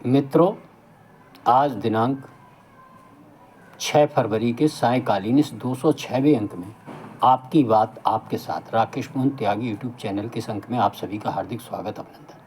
मित्रों, आज दिनांक 6 फरवरी के सायंकालीन इस 206वें अंक में आपकी बात आपके साथ राकेश मोहन त्यागी यूट्यूब चैनल के इस अंक में आप सभी का हार्दिक स्वागत अभिनंदन।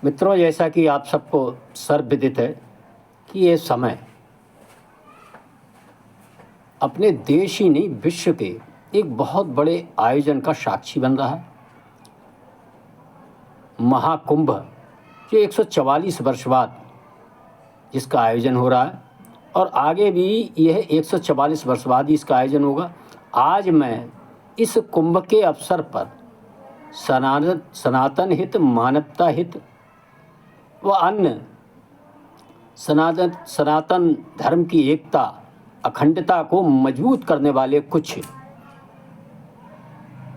मित्रों, जैसा कि आप सबको सर्वविदित है कि ये समय अपने देश ही नहीं विश्व के एक बहुत बड़े आयोजन का साक्षी बन रहा है। महाकुंभ जो 144 वर्ष बाद जिसका आयोजन हो रहा है और आगे भी यह 144 वर्ष बाद ही इसका आयोजन होगा। आज मैं इस कुंभ के अवसर पर सनातन हित, मानवता हित व अन्य सनातन धर्म की एकता, अखंडता को मजबूत करने वाले कुछ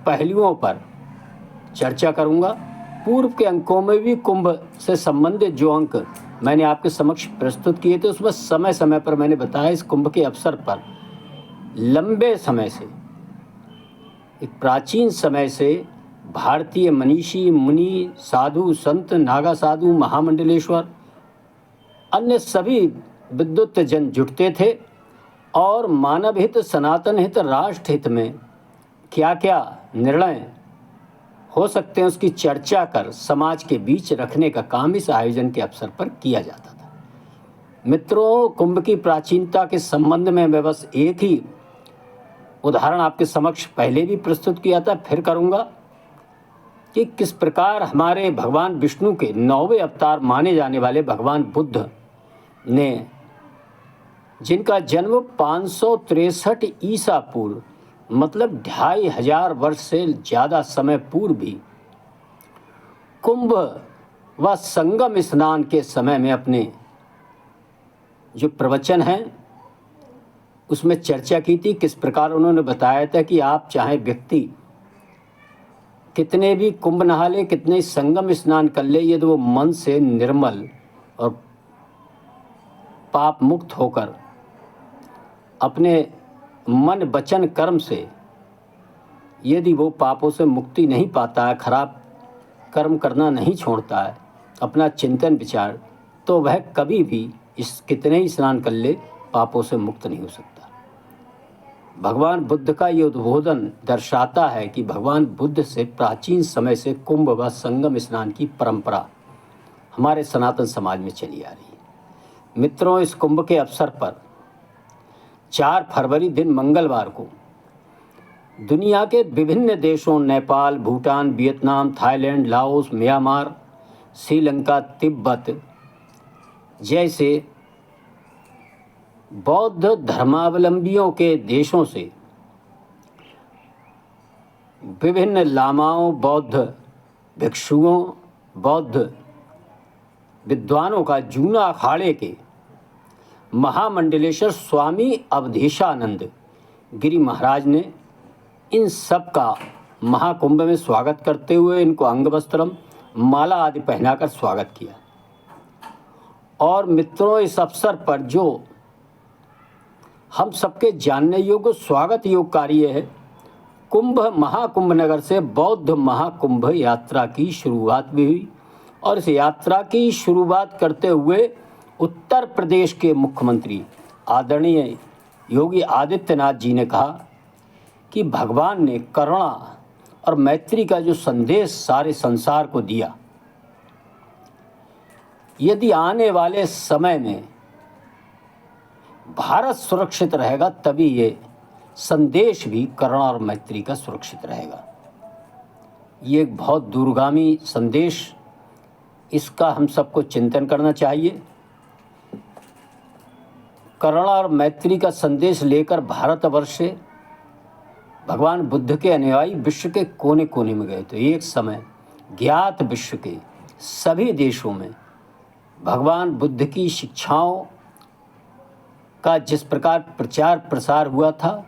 पहलुओं पर चर्चा करूंगा। पूर्व के अंकों में भी कुंभ से संबंधित जो अंक मैंने आपके समक्ष प्रस्तुत किए थे उसमें समय समय पर मैंने बताया इस कुंभ के अवसर पर लंबे समय से, एक प्राचीन समय से भारतीय मनीषी, मुनि, साधु, संत, नागा साधु, महामंडलेश्वर, अन्य सभी विद्वत जन जुटते थे और मानव हित, सनातन हित, राष्ट्र हित में क्या क्या निर्णय हो सकते हैं उसकी चर्चा कर समाज के बीच रखने का काम इस आयोजन के अवसर पर किया जाता था। मित्रों, कुंभ की प्राचीनता के संबंध में मैं बस एक ही उदाहरण आपके समक्ष पहले भी प्रस्तुत किया था, फिर करूंगा कि किस प्रकार हमारे भगवान विष्णु के 9वें अवतार माने जाने वाले भगवान बुद्ध ने, जिनका जन्म 563 ईसा पूर्व मतलब 2500 वर्ष से ज़्यादा समय पूर्व भी कुंभ व संगम स्नान के समय में अपने जो प्रवचन हैं उसमें चर्चा की थी। किस प्रकार उन्होंने बताया था कि आप चाहे व्यक्ति कितने भी कुंभ नहा ले, कितने संगम स्नान कर ले, यदि वो मन से निर्मल और पाप मुक्त होकर अपने मन वचन कर्म से यदि वो पापों से मुक्ति नहीं पाता है, खराब कर्म करना नहीं छोड़ता है, अपना चिंतन विचार, तो वह कभी भी इस कितने ही स्नान कर ले पापों से मुक्त नहीं हो सकता। भगवान बुद्ध का ये उद्बोधन दर्शाता है कि भगवान बुद्ध से प्राचीन समय से कुंभ व संगम स्नान की परंपरा हमारे सनातन समाज में चली आ रही है। मित्रों, इस कुंभ के अवसर पर 4 फरवरी दिन मंगलवार को दुनिया के विभिन्न देशों Nepal, Bhutan, Vietnam, Thailand, Laos, Myanmar, Sri Lanka, Tibet जैसे बौद्ध धर्मावलंबियों के देशों से विभिन्न लामाओं, बौद्ध भिक्षुओं, बौद्ध विद्वानों का जूना अखाड़े के महामंडलेश्वर स्वामी अवधेशानंद गिरी महाराज ने इन सब का महाकुंभ में स्वागत करते हुए इनको अंग वस्त्रम, माला आदि पहनाकर स्वागत किया। और मित्रों, इस अवसर पर जो हम सबके जानने योग्य स्वागत योग कार्य है, कुंभ महाकुंभ नगर से बौद्ध महाकुंभ यात्रा की शुरुआत भी हुई और इस यात्रा की शुरुआत करते हुए उत्तर प्रदेश के मुख्यमंत्री आदरणीय योगी आदित्यनाथ जी ने कहा कि भगवान ने करुणा और मैत्री का जो संदेश सारे संसार को दिया, यदि आने वाले समय में भारत सुरक्षित रहेगा तभी ये संदेश भी करुणा और मैत्री का सुरक्षित रहेगा। ये एक बहुत दूरगामी संदेश, इसका हम सबको चिंतन करना चाहिए। करुणा और मैत्री का संदेश लेकर भारतवर्ष से भगवान बुद्ध के अनुयायी विश्व के कोने कोने में गए। तो एक समय ज्ञात विश्व के सभी देशों में भगवान बुद्ध की शिक्षाओं का जिस प्रकार प्रचार प्रसार हुआ था,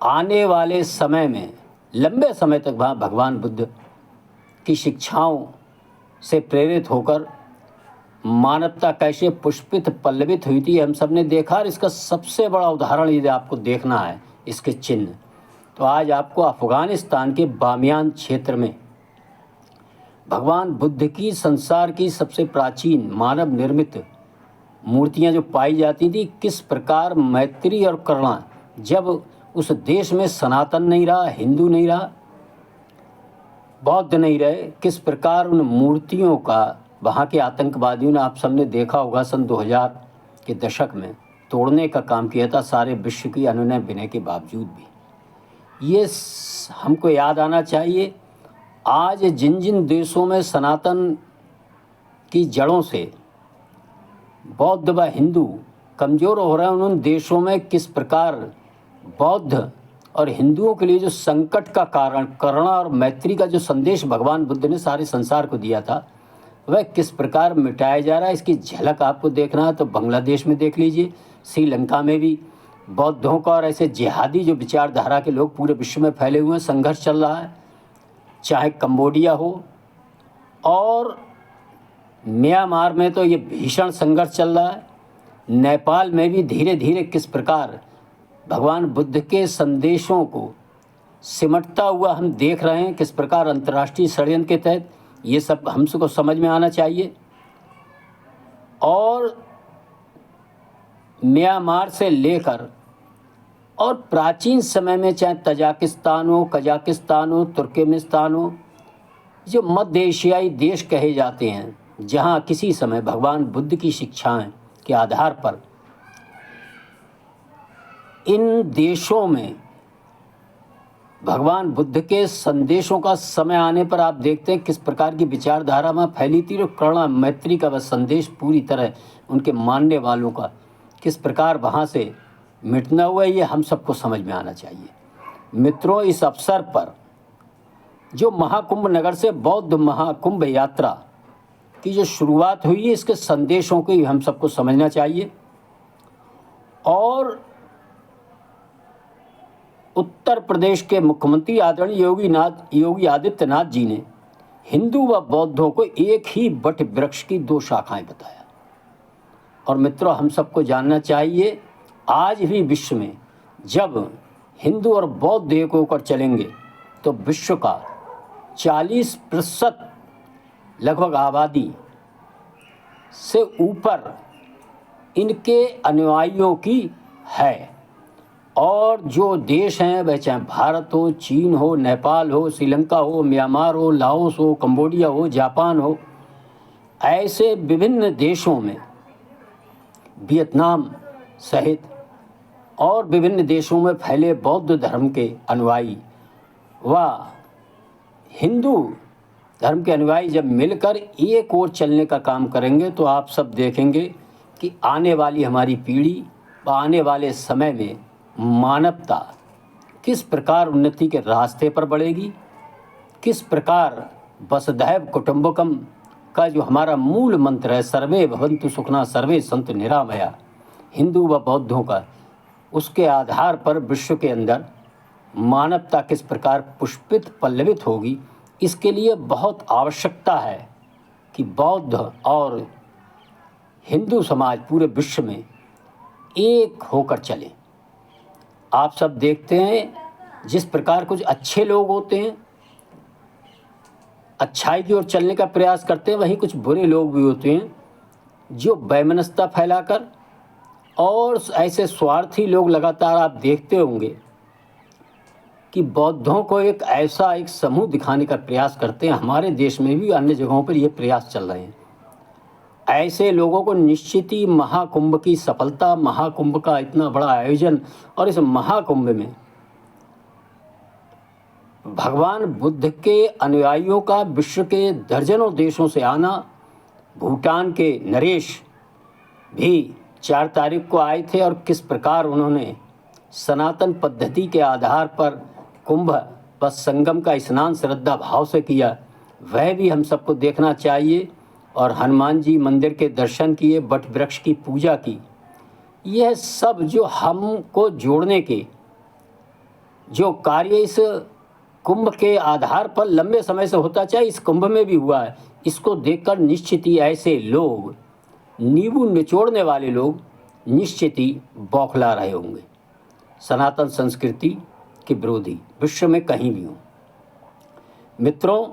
आने वाले समय में लंबे समय तक भगवान बुद्ध की शिक्षाओं से प्रेरित होकर मानवता कैसे पुष्पित पल्लवित हुई थी हम सब ने देखा। और इसका सबसे बड़ा उदाहरण यदि आपको देखना है इसके चिन्ह, तो आज आपको अफ़गानिस्तान के बामियान क्षेत्र में भगवान बुद्ध की संसार की सबसे प्राचीन मानव निर्मित मूर्तियां जो पाई जाती थी, किस प्रकार मैत्री और करुणा, जब उस देश में सनातन नहीं रहा, हिंदू नहीं रहा, बौद्ध नहीं रहे, किस प्रकार उन मूर्तियों का वहाँ के आतंकवादियों ने, आप सबने देखा होगा, सन 2000 के दशक में तोड़ने का काम किया था, सारे विश्व की अनुनय विनय के बावजूद भी। ये हमको याद आना चाहिए। आज जिन जिन देशों में सनातन की जड़ों से बौद्ध व हिंदू कमज़ोर हो रहे हैं, उन देशों में किस प्रकार बौद्ध और हिंदुओं के लिए जो संकट का कारण करुणा और मैत्री का जो संदेश भगवान बुद्ध ने सारे संसार को दिया था, वह किस प्रकार मिटाया जा रहा है, इसकी झलक आपको देखना है तो बांग्लादेश में देख लीजिए, श्रीलंका में भी बौद्धों का और ऐसे जिहादी जो विचारधारा के लोग पूरे विश्व में फैले हुए हैं, संघर्ष चल रहा है। चाहे कंबोडिया हो और म्यांमार में तो ये भीषण संघर्ष चल रहा है। नेपाल में भी धीरे धीरे किस प्रकार भगवान बुद्ध के संदेशों को सिमटता हुआ हम देख रहे हैं, किस प्रकार अंतर्राष्ट्रीय षड्यंत्र के तहत ये सब हम सबको समझ में आना चाहिए। और म्यांमार से लेकर और प्राचीन समय में चाहे तजाकिस्तान हो, कजाकिस्तान हो, तुर्कमेनिस्तान हो, जो मध्य एशियाई देश कहे जाते हैं, जहाँ किसी समय भगवान बुद्ध की शिक्षाएं के आधार पर इन देशों में भगवान बुद्ध के संदेशों का समय आने पर आप देखते हैं किस प्रकार की विचारधारा में फैली थी, और करुणा मैत्री का वह संदेश पूरी तरह उनके मानने वालों का किस प्रकार वहाँ से मिटना हुआ, ये हम सबको समझ में आना चाहिए। मित्रों, इस अवसर पर जो महाकुंभ नगर से बौद्ध महाकुंभ यात्रा की जो शुरुआत हुई है, इसके संदेशों को हम सबको समझना चाहिए। और उत्तर प्रदेश के मुख्यमंत्री आदरणीय योगी आदित्यनाथ जी ने हिंदू व बौद्धों को एक ही वट वृक्ष की दो शाखाएं बताया। और मित्रों, हम सबको जानना चाहिए, आज भी विश्व में जब हिंदू और बौद्ध एक होकर चलेंगे तो विश्व का 40% लगभग आबादी से ऊपर इनके अनुयायियों की है। और जो देश हैं, वह चाहे भारत हो, चीन हो, नेपाल हो, श्रीलंका हो, म्यांमार हो, लाओस हो, कंबोडिया हो, जापान हो, ऐसे विभिन्न देशों में, वियतनाम सहित और विभिन्न देशों में फैले बौद्ध धर्म के अनुयायी व हिंदू धर्म के अनुयायी जब मिलकर एक ओर चलने का काम करेंगे तो आप सब देखेंगे कि आने वाली हमारी पीढ़ी व आने वाले समय में मानवता किस प्रकार उन्नति के रास्ते पर बढ़ेगी, किस प्रकार वसुधैव कुटुंबकम का जो हमारा मूल मंत्र है, सर्वे भवन्तु सुखिनः सर्वे सन्तु निरामया, हिंदू व बौद्धों का, उसके आधार पर विश्व के अंदर मानवता किस प्रकार पुष्पित पल्लवित होगी, इसके लिए बहुत आवश्यकता है कि बौद्ध और हिंदू समाज पूरे विश्व में एक होकर चले। आप सब देखते हैं जिस प्रकार कुछ अच्छे लोग होते हैं, अच्छाई की ओर चलने का प्रयास करते हैं, वहीं कुछ बुरे लोग भी होते हैं जो वैमनस्यता फैलाकर, और ऐसे स्वार्थी लोग लगातार आप देखते होंगे कि बौद्धों को एक ऐसा एक समूह दिखाने का प्रयास करते हैं। हमारे देश में भी अन्य जगहों पर ये प्रयास चल रहे हैं। ऐसे लोगों को निश्चित ही महाकुंभ की सफलता, महाकुंभ का इतना बड़ा आयोजन, और इस महाकुंभ में भगवान बुद्ध के अनुयायियों का विश्व के दर्जनों देशों से आना, भूटान के नरेश भी 4 तारीख को आए थे, और किस प्रकार उन्होंने सनातन पद्धति के आधार पर कुंभ व संगम का स्नान श्रद्धा भाव से किया, वह भी हम सबको देखना चाहिए। और हनुमान जी मंदिर के दर्शन किए, वट वृक्ष की पूजा की, यह सब जो हमको जोड़ने के जो कार्य इस कुंभ के आधार पर लंबे समय से होता, चाहे इस कुंभ में भी हुआ है, इसको देखकर निश्चित ही ऐसे लोग, नींबू निचोड़ने वाले लोग निश्चित ही बौखला रहे होंगे। सनातन संस्कृति के विरोधी विश्व में कहीं भी हो। मित्रों,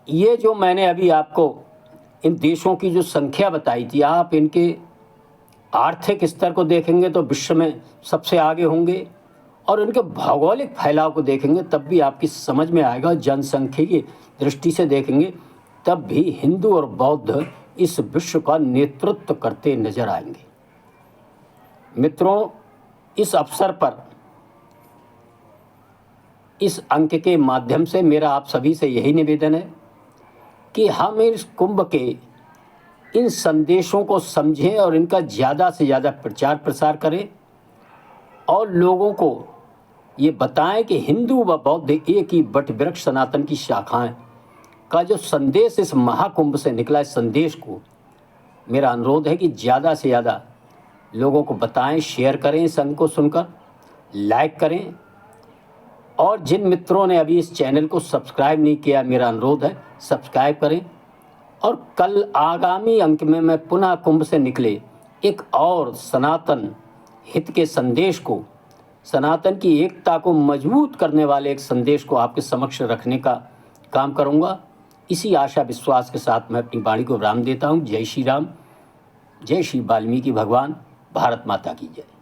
ये जो मैंने अभी आपको इन देशों की जो संख्या बताई थी, आप इनके आर्थिक स्तर को देखेंगे तो विश्व में सबसे आगे होंगे, और इनके भौगोलिक फैलाव को देखेंगे तब भी आपकी समझ में आएगा। जनसंख्या की दृष्टि से देखेंगे तब भी हिंदू और बौद्ध इस विश्व का नेतृत्व करते नजर आएंगे। मित्रों, इस अवसर पर इस अंक के माध्यम से मेरा आप सभी से यही निवेदन है कि हम इस कुंभ के इन संदेशों को समझें और इनका ज़्यादा से ज़्यादा प्रचार प्रसार करें और लोगों को ये बताएं कि हिंदू व बौद्ध एक ही वट वृक्ष सनातन की शाखाएं का जो संदेश इस महाकुंभ से निकला, इस संदेश को मेरा अनुरोध है कि ज़्यादा से ज़्यादा लोगों को बताएं, शेयर करें, इस अंक को सुनकर लाइक करें। और जिन मित्रों ने अभी इस चैनल को सब्सक्राइब नहीं किया, मेरा अनुरोध है सब्सक्राइब करें। और कल आगामी अंक में मैं पुनः कुंभ से निकले एक और सनातन हित के संदेश को, सनातन की एकता को मजबूत करने वाले एक संदेश को आपके समक्ष रखने का काम करूंगा। इसी आशा विश्वास के साथ मैं अपनी वाणी को विराम देता हूं। जय श्री राम, जय श्री वाल्मीकि भगवान, भारत माता की जय।